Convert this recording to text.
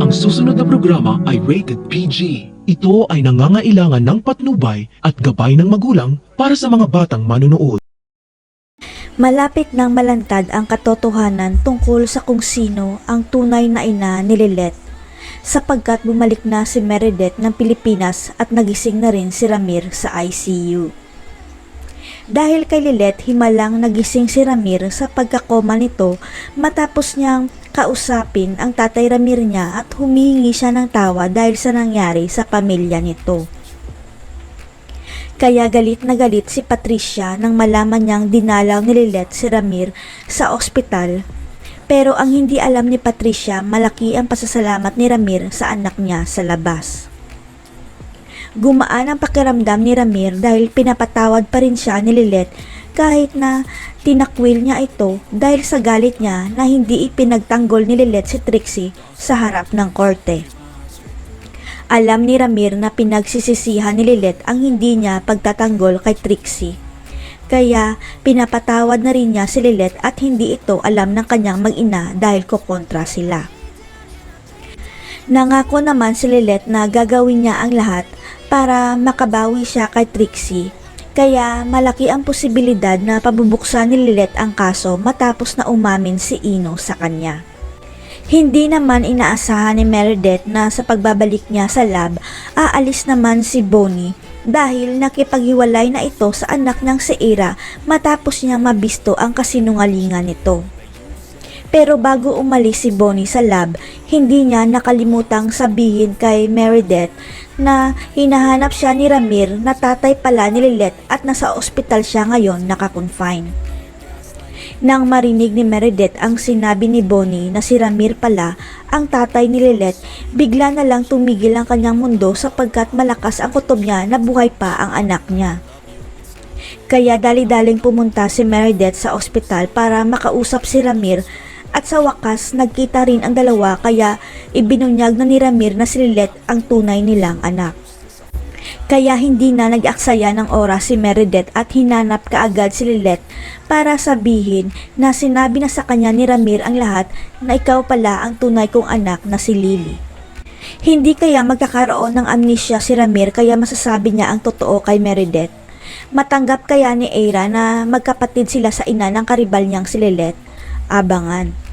Ang susunod na programa ay rated PG. Ito ay nangangailangan ng patnubay at gabay ng magulang para sa mga batang manunood. Malapit nang malantad ang katotohanan tungkol sa kung sino ang tunay na ina ni Lilet, sapagkat bumalik na si Meredith ng Pilipinas at nagising na rin si Ramir sa ICU. Dahil kay Lilet, himalang nagising si Ramir sa pagkakoma nito matapos niyang kausapin ang tatay Ramir niya at humingi siya ng tawa dahil sa nangyari sa pamilya nito. Kaya galit na galit si Patricia nang malaman niyang dinalaw ni Lilet si Ramir sa ospital. Pero ang hindi alam ni Patricia, malaki ang pasasalamat ni Ramir sa anak niya sa labas. Gumaan ang pakiramdam ni Ramir dahil pinapatawad pa rin siya ni Lilet kahit na tinakwil niya ito dahil sa galit niya na hindi ipinagtanggol ni Lilet si Trixie sa harap ng korte. Alam ni Ramir na pinagsisisihan ni Lilet ang hindi niya pagtatanggol kay Trixie. Kaya pinapatawad na rin niya si Lilet at hindi ito alam ng kanyang mag-ina dahil kokontra sila. Nangako naman si Lilet na gagawin niya ang lahat para makabawi siya kay Trixie. Kaya malaki ang posibilidad na pabubuksan ni Lilet ang kaso matapos na umamin si Ino sa kanya. Hindi naman inaasahan ni Meredith na sa pagbabalik niya sa lab, aalis naman si Bonnie dahil nakipaghiwalay na ito sa anak ng si Ira matapos niya mabisto ang kasinungalingan nito. Pero bago umalis si Bonnie sa lab, hindi niya nakalimutang sabihin kay Meredith na hinahanap siya ni Ramir na tatay pala ni Lilet at nasa ospital siya ngayon nakakonfine. Nang marinig ni Meredith ang sinabi ni Bonnie na si Ramir pala ang tatay ni Lilet, bigla na lang tumigil ang kanyang mundo sapagkat malakas ang kutob niya na buhay pa ang anak niya. Kaya dali-daling pumunta si Meredith sa ospital para makausap si Ramir at sa wakas nagkita rin ang dalawa kaya ibinunyag na ni Ramir na si Lilet ang tunay nilang anak. Kaya hindi na nag-aksaya ng oras si Meredith at hinanap kaagad si Lilet para sabihin na sinabi na sa kanya ni Ramir ang lahat na ikaw pala ang tunay kong anak na si Lily. Hindi kaya magkakaroon ng amnesia si Ramir kaya masasabi niya ang totoo kay Meredith? Matanggap kaya ni Ira na magkapatid sila sa ina ng karibal niyang si Lilet? Abangan.